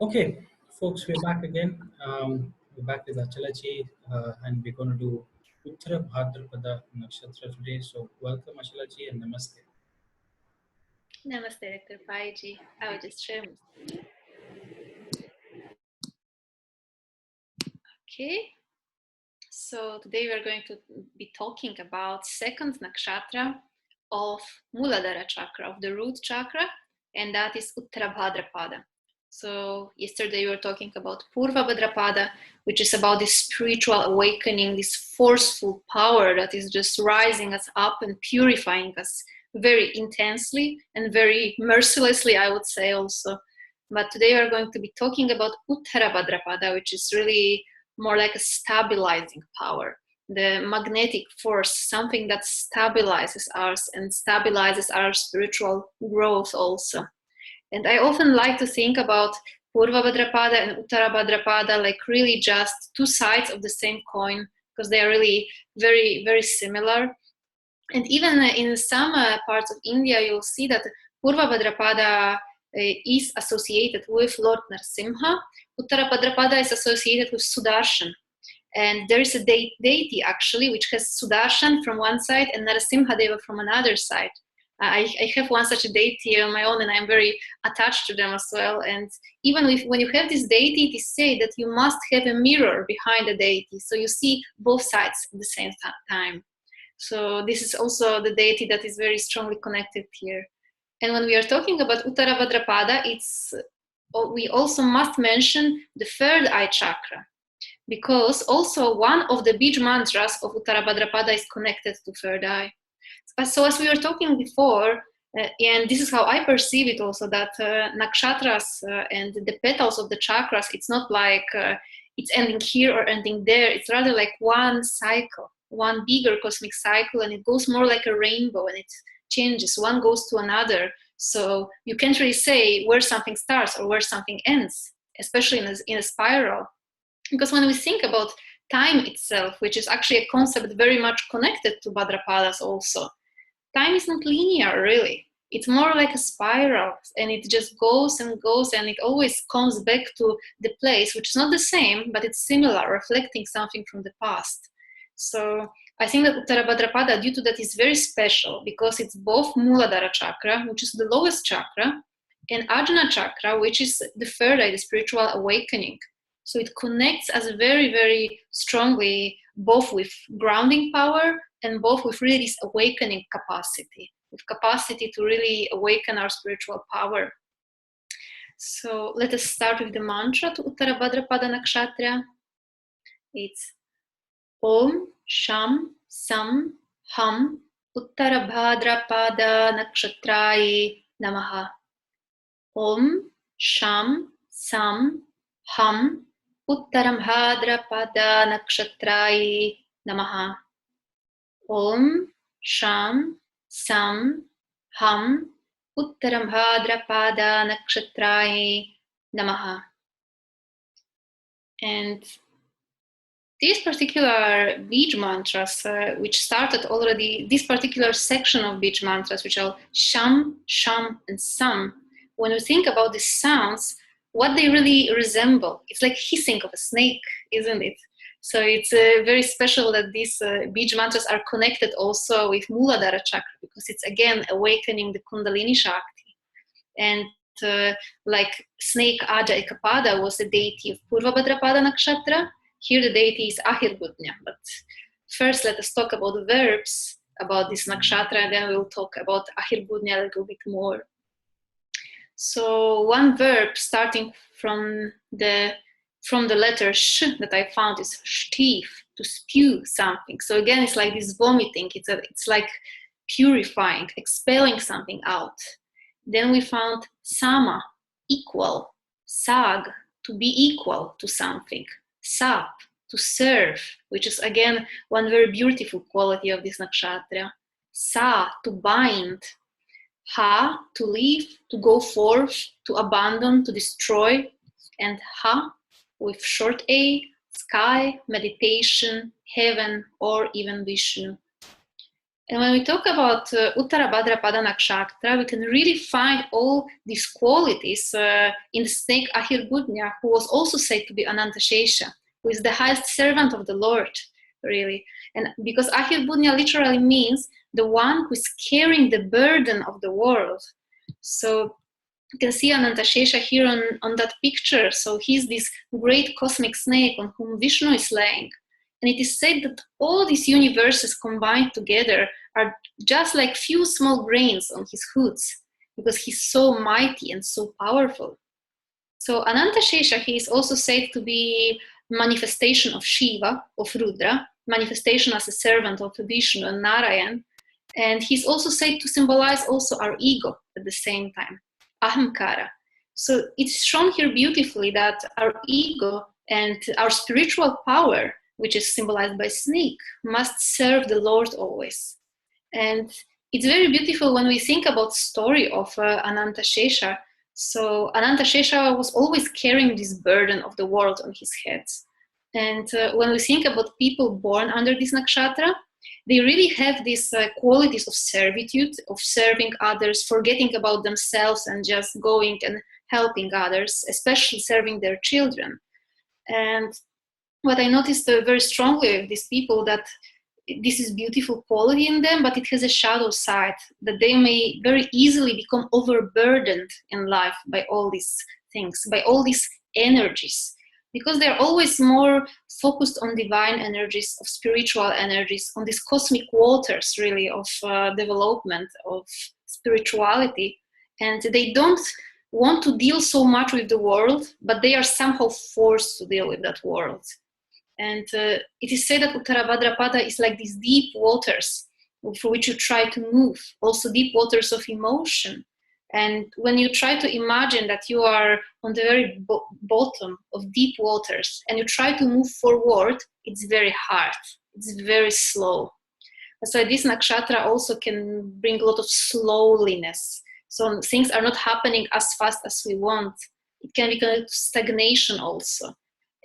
Okay, folks, we're back again. We're back with Achalaji, and we're going to do Uttara Bhadrapada Nakshatra today. So, welcome, Achalaji, and Namaste. Namaste, Dr. Paiji. I will just share. Okay. So today we are going to be talking about second nakshatra of Muladhara chakra, of the root chakra, and that is Uttara Bhadrapada. So yesterday we were talking about Purva Bhadrapada, which is about this spiritual awakening, this forceful power that is just rising us up and purifying us very intensely and very mercilessly, I would say also. But today we are going to be talking about Uttara Bhadrapada, which is really more like a stabilizing power, the magnetic force, something that stabilizes us and stabilizes our spiritual growth also. And I often like to think about Purva Bhadrapada and Uttara Bhadrapada like really just two sides of the same coin, because they are really very, very similar. And even in some parts of India, you'll see that Purva Bhadrapada is associated with Lord Narasimha. Uttara Bhadrapada is associated with Sudarshan. And there is a deity actually which has Sudarshan from one side and Narasimha Deva from another side. I have one such a deity on my own, and I'm very attached to them as well. And even when you have this deity, it is said that you must have a mirror behind the deity, so you see both sides at the same time. So this is also the deity that is very strongly connected here. And when we are talking about Uttara Bhadrapada, we also must mention the third eye chakra, because also one of the Beeja mantras of Uttara Bhadrapada is connected to third eye. So as we were talking before, and this is how I perceive it also, that nakshatras and the petals of the chakras, it's not like it's ending here or ending there. It's rather like one cycle, one bigger cosmic cycle, and it goes more like a rainbow, and it changes. One goes to another. So you can't really say where something starts or where something ends, especially in a spiral. Because when we think about time itself, which is actually a concept very much connected to Bhadrapadas also, time is not linear, really. It's more like a spiral, and it just goes and goes, and it always comes back to the place, which is not the same, but it's similar, reflecting something from the past. So I think that Uttara Bhadrapada, due to that, is very special, because it's both Muladhara chakra, which is the lowest chakra, and Ajna chakra, which is the third eye, the spiritual awakening. So it connects us very, very strongly, both with grounding power and both with really this awakening capacity, with capacity to really awaken our spiritual power. So let us start with the mantra to Uttara Bhadrapada Nakshatra. It's Om Sham Sam Ham Uttara Bhadrapada Nakshatraye Namaha. Om Sham Sam Ham Uttara Bhadrapada Nakshatraye Namaha. Om Sham Sam Ham Uttara Bhadrapada Nakshatraye Namaha. And these particular Beeja mantras, which started already, this particular section of Beeja mantras, which are Sham, Sham, and Sam, when we think about these sounds, what they really resemble, it's like hissing of a snake, isn't it? So it's very special that these Beeja mantras are connected also with Muladhara chakra, because it's again awakening the Kundalini Shakti. And like snake Aja Ekapada was the deity of Purva Bhadrapada Nakshatra, here the deity is Ahirbudnya. But first let us talk about the verbs about this nakshatra, and then we'll talk about Ahirbudnya a little bit more. So one verb starting from the letter sh that I found is shtif, to spew something. So again, it's like this vomiting. It's like purifying, expelling something out. Then we found sama, equal, sag, to be equal to something, sap, to serve, which is again one very beautiful quality of this nakshatra, sa, to bind, ha, to leave, to go forth, to abandon, to destroy, and ha, with short a, sky, meditation, heaven, or even Vishnu. And when we talk about Uttara Bhadrapada Nakshatra, we can really find all these qualities in the snake Ahirbudnya, who was also said to be Ananta Shesha, who is the highest servant of the Lord, really. And because Ahirbudnya literally means the one who is carrying the burden of the world. So you can see Ananta Shesha here on that picture. So he's this great cosmic snake on whom Vishnu is laying. And it is said that all these universes combined together are just like few small grains on his hoods, because he's so mighty and so powerful. So Ananta Shesha, he is also said to be manifestation of Shiva, of Rudra, manifestation as a servant of Vishnu and Narayan. And he's also said to symbolize also our ego at the same time, ahamkara. So it's shown here beautifully that our ego and our spiritual power, which is symbolized by snake, must serve the Lord always. And it's very beautiful when we think about story of Ananta Shesha. So Ananta Shesha was always carrying this burden of the world on his head. And when we think about people born under this nakshatra, they really have these qualities of servitude, of serving others, forgetting about themselves and just going and helping others, especially serving their children. And what I noticed very strongly with these people, that this is beautiful quality in them, but it has a shadow side, that they may very easily become overburdened in life by all these things, by all these energies, because they're always more focused on divine energies, of spiritual energies, on these cosmic waters, really, of development, of spirituality. And they don't want to deal so much with the world, but they are somehow forced to deal with that world. And it is said that Uttara Bhadrapada is like these deep waters for which you try to move, also deep waters of emotion. And when you try to imagine that you are on the very bottom of deep waters and you try to move forward, it's very hard, it's very slow. So this nakshatra also can bring a lot of slowliness. So things are not happening as fast as we want. It can be kind of stagnation also.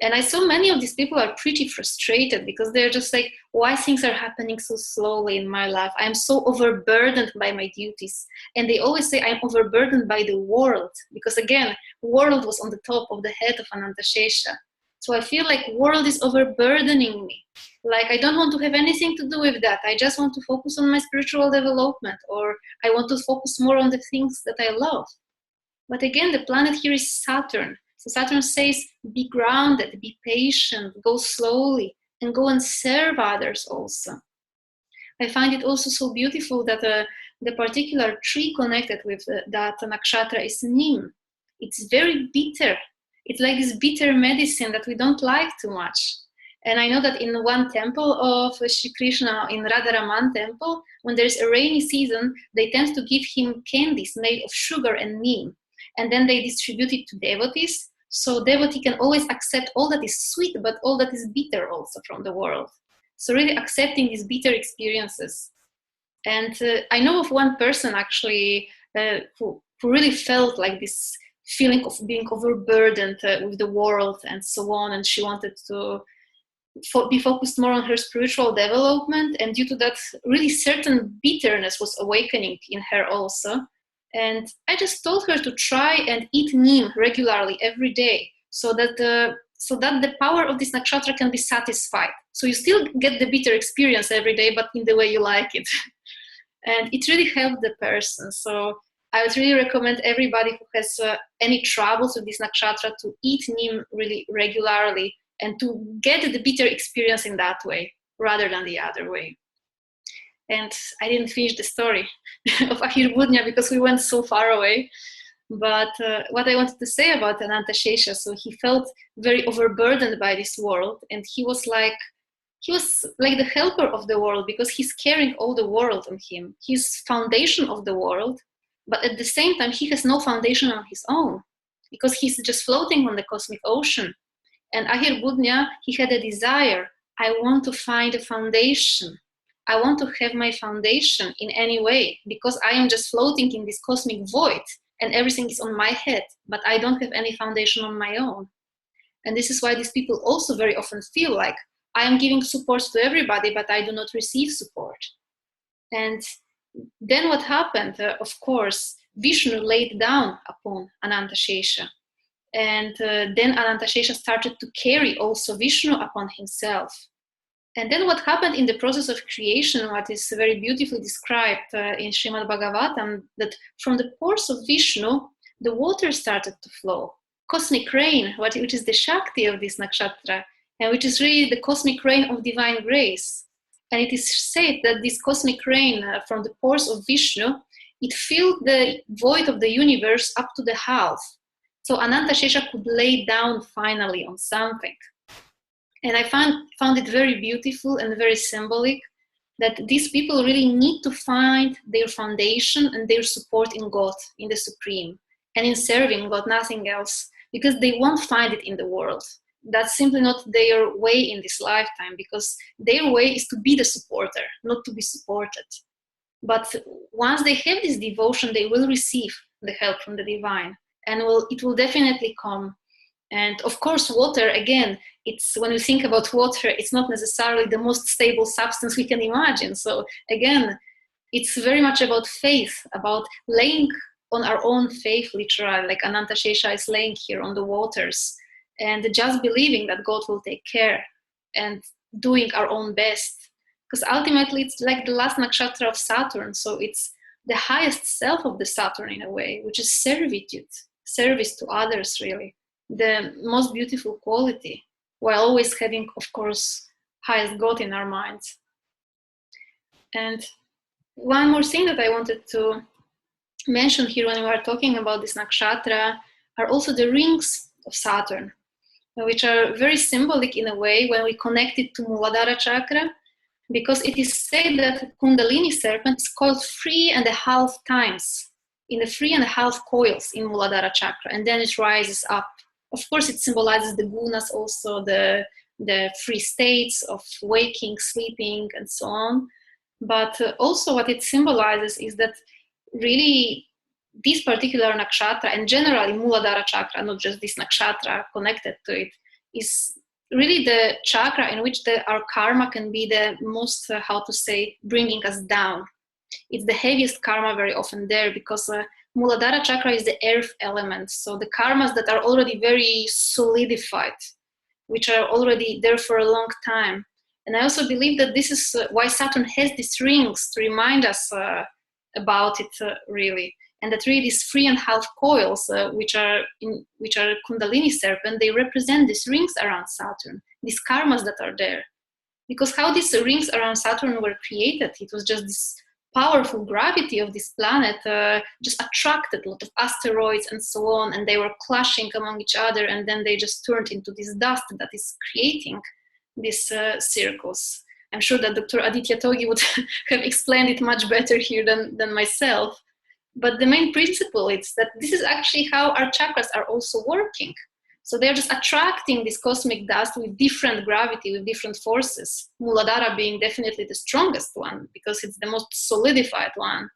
And I saw many of these people are pretty frustrated because they're just like, why things are happening so slowly in my life? I'm so overburdened by my duties. And they always say I'm overburdened by the world, because again, world was on the top of the head of Ananta Shesha. So I feel like world is overburdening me. Like I don't want to have anything to do with that. I just want to focus on my spiritual development, or I want to focus more on the things that I love. But again, the planet here is Saturn. So Saturn says, be grounded, be patient, go slowly, and go and serve others also. I find it also so beautiful that the particular tree connected with that nakshatra is Neem. It's very bitter. It's like this bitter medicine that we don't like too much. And I know that in one temple of Shri Krishna, in Radharaman temple, when there's a rainy season, they tend to give him candies made of sugar and neem. And then they distribute it to devotees. So devotee can always accept all that is sweet, but all that is bitter also from the world. So really accepting these bitter experiences. And I know of one person actually who really felt like this feeling of being overburdened with the world and so on. And she wanted to be focused more on her spiritual development. And due to that, really certain bitterness was awakening in her also. And I just told her to try and eat neem regularly every day, so that the power of this nakshatra can be satisfied. So you still get the bitter experience every day, but in the way you like it. And it really helped the person. So I would really recommend everybody who has any troubles with this nakshatra to eat neem really regularly and to get the bitter experience in that way rather than the other way. And I didn't finish the story of Ahirbudnya because we went so far away. But what I wanted to say about Ananta Shesha, so he felt very overburdened by this world, and he was like the helper of the world because he's carrying all the world on him. He's foundation of the world, but at the same time, he has no foundation on his own because he's just floating on the cosmic ocean. And Ahirbudnya, he had a desire. I want to find a foundation. I want to have my foundation in any way because I am just floating in this cosmic void and everything is on my head, but I don't have any foundation on my own. And this is why these people also very often feel like I am giving support to everybody, but I do not receive support. And then what happened? Of course, Vishnu laid down upon Ananta Shesha. And then Ananta Shesha started to carry also Vishnu upon himself. And then what happened in the process of creation, what is very beautifully described in Srimad Bhagavatam, that from the pores of Vishnu, the water started to flow. Cosmic rain, which is the Shakti of this nakshatra, and which is really the cosmic rain of divine grace. And it is said that this cosmic rain from the pores of Vishnu, it filled the void of the universe up to the half. So Ananta Shesha could lay down finally on something. And I found it very beautiful and very symbolic that these people really need to find their foundation and their support in God, in the Supreme, and in serving God, nothing else, because they won't find it in the world. That's simply not their way in this lifetime, because their way is to be the supporter, not to be supported. But once they have this devotion, they will receive the help from the divine, and it will definitely come. And of course, water, again, it's when we think about water, it's not necessarily the most stable substance we can imagine. So again, it's very much about faith, about laying on our own faith, literally, like Ananta Shesha is laying here on the waters, and just believing that God will take care and doing our own best. Because ultimately, it's like the last nakshatra of Saturn. So it's the highest self of the Saturn in a way, which is servitude, service to others, really. The most beautiful quality, while always having, of course, highest God in our minds. And one more thing that I wanted to mention here when we are talking about this nakshatra are also the rings of Saturn, which are very symbolic in a way when we connect it to Muladhara chakra, because it is said that Kundalini serpent is called 3.5 times in the 3.5 coils in Muladhara chakra, and then it rises up. Of course, it symbolizes the gunas, also the free states of waking, sleeping, and so on. But also what it symbolizes is that really this particular nakshatra, and generally Muladhara chakra, not just this nakshatra connected to it, is really the chakra in which our karma can be the most, bringing us down. It's the heaviest karma very often there, because Muladhara chakra is the earth element. So the karmas that are already very solidified, which are already there for a long time. And I also believe that this is why Saturn has these rings to remind us about it, really. And that really these 3.5 coils, which are Kundalini serpent, they represent these rings around Saturn, these karmas that are there. Because how these rings around Saturn were created, it was just this powerful gravity of this planet just attracted a lot of asteroids and so on, and they were clashing among each other, and then they just turned into this dust that is creating these circles. I'm sure that Dr. Aditya Togi would have explained it much better here than myself. But the main principle is that this is actually how our chakras are also working. So they're just attracting this cosmic dust with different gravity, with different forces. Muladhara being definitely the strongest one, because it's the most solidified one.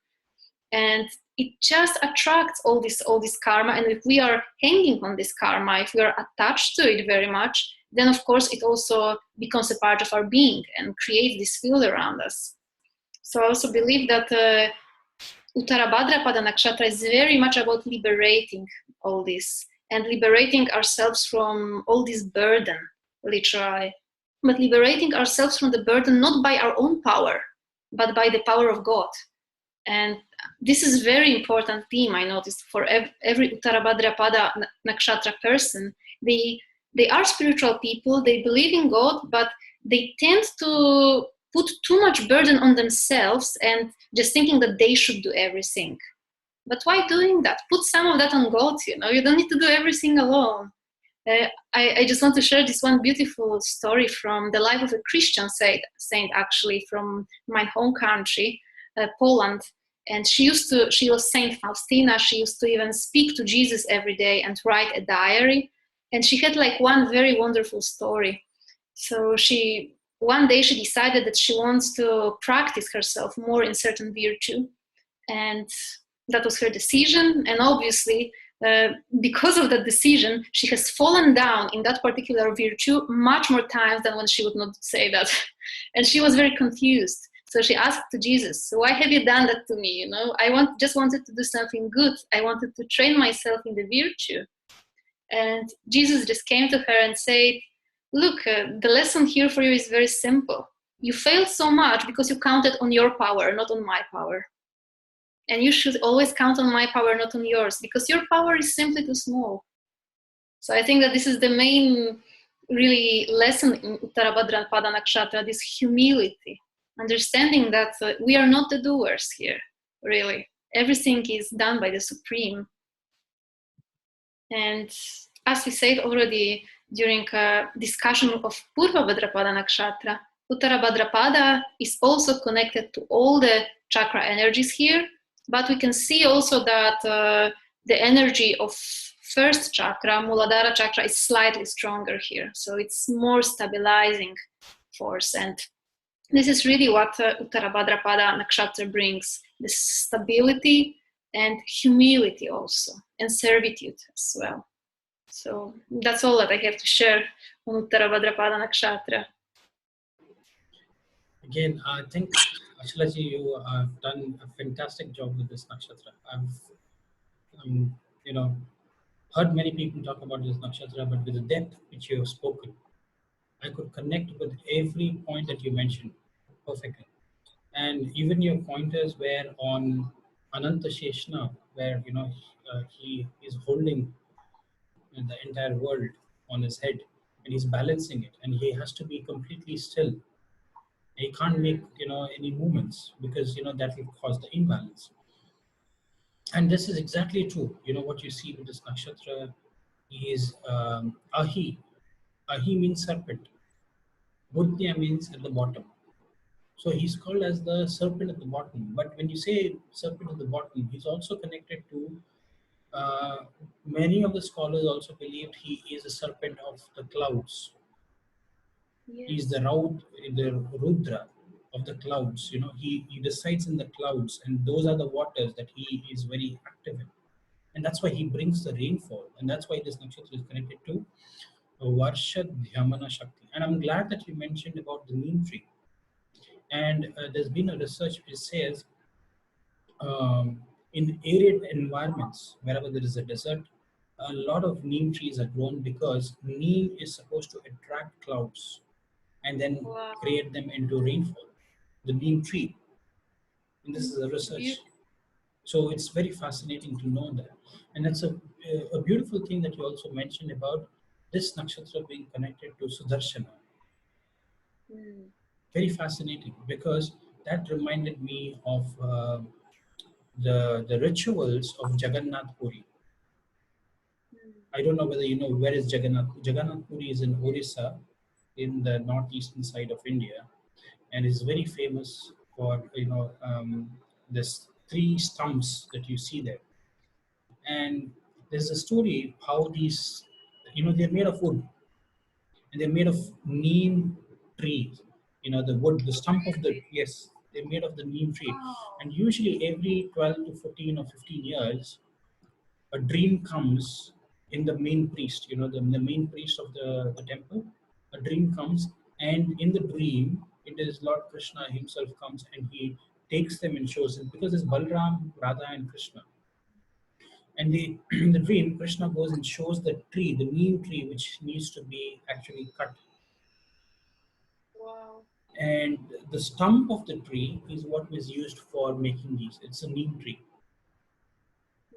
And it just attracts all this karma. And if we are hanging on this karma, if we are attached to it very much, then of course it also becomes a part of our being and creates this field around us. So I also believe that Uttara Bhadrapada Nakshatra is very much about liberating all this and liberating ourselves from all this burden, literally. But liberating ourselves from the burden not by our own power, but by the power of God. And this is a very important theme, I noticed, for every Uttara Bhadrapada Nakshatra person. They are spiritual people, they believe in God, but they tend to put too much burden on themselves and just thinking that they should do everything. But why doing that? Put some of that on God, you don't need to do everything alone. I just want to share this one beautiful story from the life of a Christian saint, actually, from my home country, Poland. And she was Saint Faustina. She used to even speak to Jesus every day and write a diary. And she had like one very wonderful story. So one day she decided that she wants to practice herself more in certain virtue. And that was her decision. And obviously, because of that decision, she has fallen down in that particular virtue much more times than when she would not say that. And she was very confused. So she asked to Jesus, why have you done that to me? You know, just wanted to do something good. I wanted to train myself in the virtue. And Jesus just came to her and said, look, the lesson here for you is very simple. You failed so much because you counted on your power, not on my power. And you should always count on my power, not on yours, because your power is simply too small. So I think that this is the main really lesson in Uttara Bhadrapada Nakshatra, this humility, understanding that we are not the doers here, really. Everything is done by the Supreme. And as we said already during a discussion of Purva Bhadrapada Nakshatra, Uttara Bhadrapada is also connected to all the chakra energies here, but we can see also that the energy of first chakra, Muladhara chakra, is slightly stronger here. So it's more stabilizing force. And this is really what Uttara Bhadrapada Nakshatra brings, this stability and humility also, and servitude as well. So that's all that I have to share on Uttara Bhadrapada Nakshatra. Again, I think, Achalaji, you have done a fantastic job with this nakshatra. I've heard many people talk about this nakshatra, but with the depth which you have spoken, I could connect with every point that you mentioned perfectly. And even your pointers were on Ananta Shesha, where he is holding the entire world on his head, and he's balancing it, and he has to be completely still. He can't make any movements because that will cause the imbalance. And this is exactly true. What you see with this nakshatra is ahi. Ahi means serpent. Buddhya means at the bottom. So he's called as the serpent at the bottom. But when you say serpent at the bottom, he's also connected to many of the scholars also believed he is a serpent of the clouds. Yes. He's the Rudra of the clouds. He resides in the clouds, and those are the waters that he is very active in. And that's why he brings the rainfall. And that's why this nakshatra is connected to Varsha Dhyamana Shakti. And I'm glad that you mentioned about the neem tree. And there's been a research which says in arid environments, wherever there is a desert, a lot of neem trees are grown because neem is supposed to attract clouds and then create them into rainfall. The neem tree. And this is a research. So it's very fascinating to know that. And that's a beautiful thing that you also mentioned about this nakshatra being connected to Sudarshana. Very fascinating, because that reminded me of the rituals of Jagannath Puri. I don't know whether you know where is Jagannath. Jagannath Puri is in Orissa, in the northeastern side of India, and is very famous for this three stumps that you see there. And there's a story how these, they're made of wood, and they're made of neem trees. The wood, the stump of the, yes, they're made of the neem tree. And usually every 12 to 14 or 15 years, a dream comes in the main priest, the main priest of the temple. A dream comes, and in the dream, it is Lord Krishna himself comes and he takes them and shows them, because it's Balram, Radha, and Krishna. And in the dream, Krishna goes and shows the tree, the neem tree, which needs to be actually cut. Wow. And the stump of the tree is what was used for making these. It's a neem tree.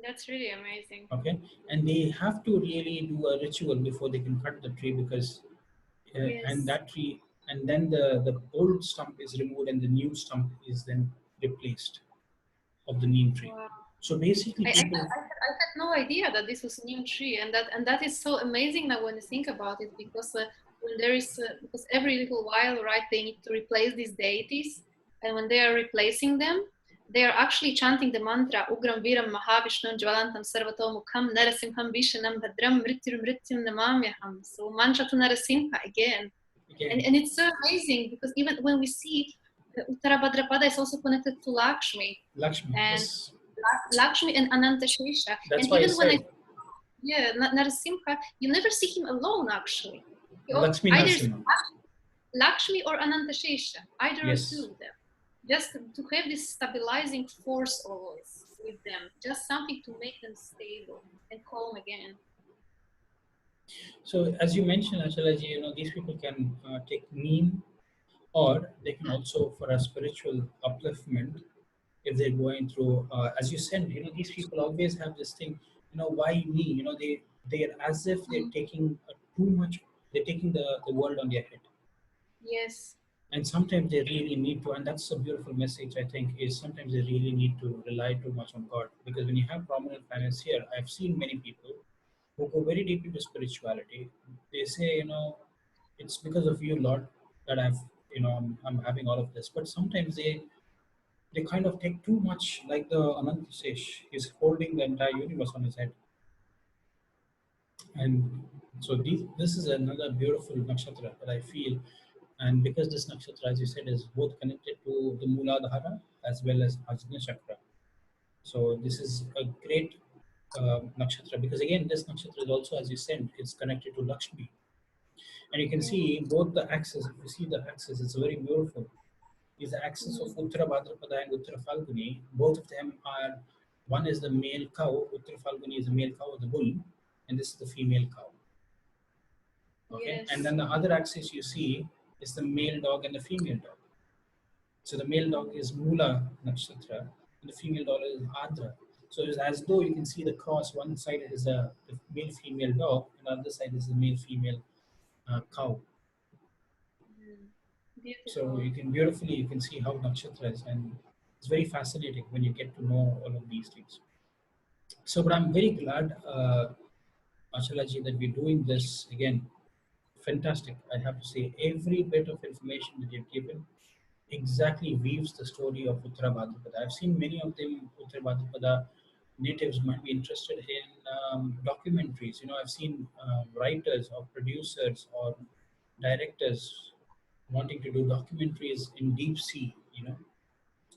That's really amazing. Okay, and they have to really do a ritual before they can cut the tree, because and that tree, and then the old stump is removed and the new stump is then replaced of the neem tree. Wow. So basically, I had no idea that this was a neem tree, and that is so amazing now when you think about it, because when there is because every little while, right, they need to replace these deities, and when they are replacing them, they are actually chanting the mantra Ugram Viram Mahavishnu Jvalantam Sarvatomukham Narasimham Vishanam Bhadram Mrityum Namamyaham. So mantra to Narasimha again. And it's so amazing, because even when we see Uttara Bhadrapada is also connected to Lakshmi. And yes. Lakshmi and Ananta Shesha. That's and why even when Narasimha, you never see him alone actually. Lakshmi Narasimha. Lakshmi or Ananta Shesha, either or two of them. just to have this stabilizing force always with them, just something to make them stable and calm again. So as you mentioned, Achala ji, these people can take neem, or they can also for a spiritual upliftment if they're going through. As you said, these people always have this thing. Why me? They're as if they're Mm. taking too much. They're taking the world on their head. Yes. And sometimes they really need to, and that's a beautiful message, I think, is sometimes they really need to rely too much on God, because when you have prominent planets here, I've seen many people who go very deep into spirituality. They say, it's because of you, Lord, that I'm having all of this. But sometimes they kind of take too much, like the Ananta Shesha. He's holding the entire universe on his head. And so this is another beautiful nakshatra that I feel. And because this nakshatra, as you said, is both connected to the Muladhara as well as Ajna Chakra. So this is a great nakshatra, because again, this nakshatra is also, as you said, it's connected to Lakshmi. And you can see both the axes. If you see the axis, it's very beautiful. Is the axis of Uttara Bhadrapada and Uttara Falguni. Both of them are, one is the male cow, Uttara Falguni is the male cow, the bull, and this is the female cow. Okay, and Yes. then the other axis you see is the male dog and the female dog. So the male dog is Mula Nakshatra, and the female dog is Adra. So it's as though you can see the cross. One side is the male-female dog, and the other side is the male-female cow. So Beautiful. you can see how nakshatra is, and it's very fascinating when you get to know all of these things. So, but I'm very glad, Achalaji, that we're doing this again. Fantastic, I have to say. Every bit of information that you've given exactly weaves the story of Uttara Bhadrapada. I've seen many of them, Uttara Bhadrapada natives might be interested in documentaries. I've seen writers or producers or directors wanting to do documentaries in deep sea.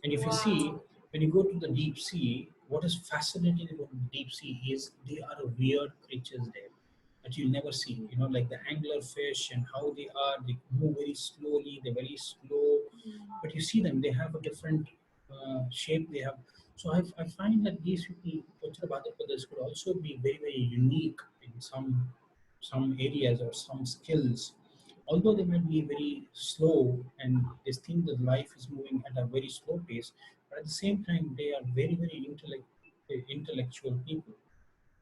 And if you see, Wow. when you go to the deep sea, what is fascinating about the deep sea is they are weird creatures there that you'll never see. Like the angler fish and how they move very slowly, they're very slow. But you see them, they have a different shape. They have. So I find that these people, Uttara Bhadrapadas, could also be very, very unique in some areas or some skills, although they might be very slow and they think that life is moving at a very slow pace, but at the same time they are very, very intellectual people,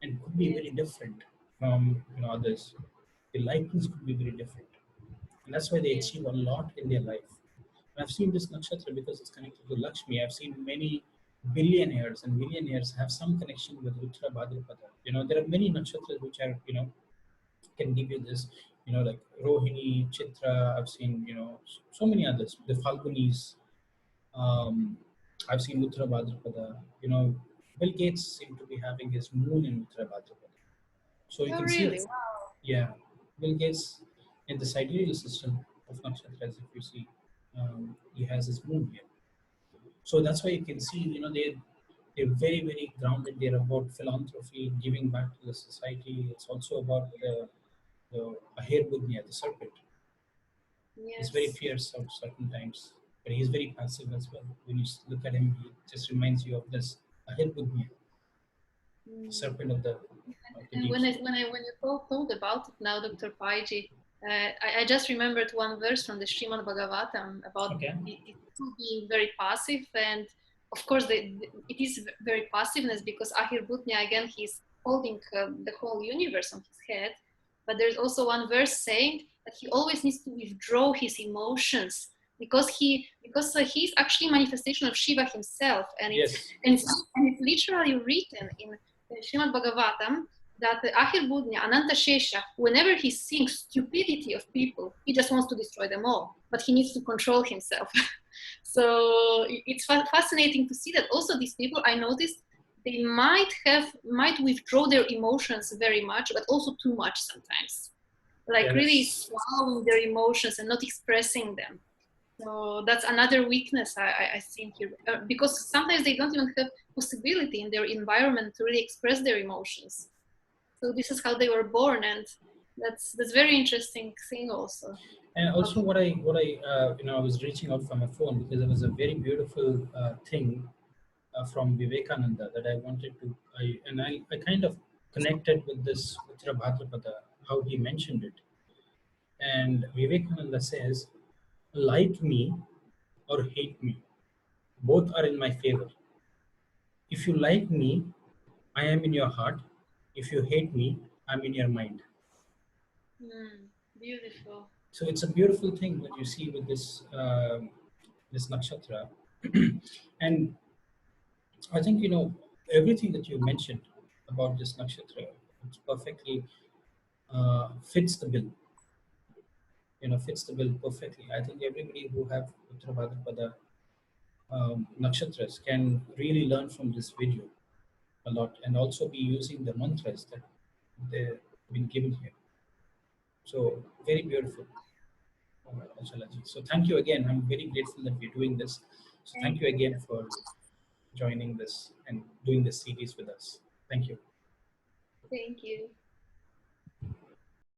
and could be Yes. very different from others. The likeness could be very different, and that's why they Yes. achieve a lot in their life. And I've seen this nakshatra because it's connected to Lakshmi. I've seen many billionaires, and millionaires have some connection with Uttara Bhadrapada. There are many nakshatras which are can give you this, like Rohini, Chitra. I've seen, so many others. The Falgunis. Um, I've seen Uttara Bhadrapada. Bill Gates seemed to be having his moon in Uttara Bhadrapada. So you Oh, can see, really? Wow. yeah, Bill Gates in the sidereal system of nakshatras. If you see, he has his moon here. So that's why you can see, they're very, very grounded. They're about philanthropy, giving back to the society. It's also about the Ahirbudnya, the serpent. He's very Yes. fierce at certain times, but he's very passive as well. When you look at him, he just reminds you of this Ahirbudnya, the Mm. serpent of the And deep when sea. when you told about it now, Dr. Paiji, I just remembered one verse from the Srimad Bhagavatam about Okay. it being very passive, and of course it is very passiveness because Ahirbutnya again he's holding the whole universe on his head, but there's also one verse saying that he always needs to withdraw his emotions because he's actually manifestation of Shiva himself, and Yes. it's literally written in Srimad Bhagavatam that Ahirbudnya, Ananta Shesha, whenever he sees stupidity of people, he just wants to destroy them all, but he needs to control himself. So it's fascinating to see that also these people, I noticed, they might withdraw their emotions very much, but also too much sometimes. Like really Yes. swallowing their emotions and not expressing them. So that's another weakness I think here, because sometimes they don't even have possibility in their environment to really express their emotions. So this is how they were born, and that's very interesting thing also. And also, what I I was reaching out from my phone because there was a very beautiful thing from Vivekananda that I wanted to, I kind of connected with this Uttara Bhadrapada, how he mentioned it. And Vivekananda says, like me or hate me, both are in my favor. If you like me, I am in your heart. If you hate me, I'm in your mind. Beautiful. So it's a beautiful thing that you see with this nakshatra. And I think, everything that you mentioned about this nakshatra, it's perfectly fits the bill. Fits the bill perfectly. I think everybody who have Uttara Bhadrapada nakshatras can really learn from this video a lot, and also be using the mantras that they've been given here. So very beautiful, Achala ji. So thank you again. I'm very grateful that we're doing this. So thank you again for joining this and doing this series with us. Thank you. Thank you.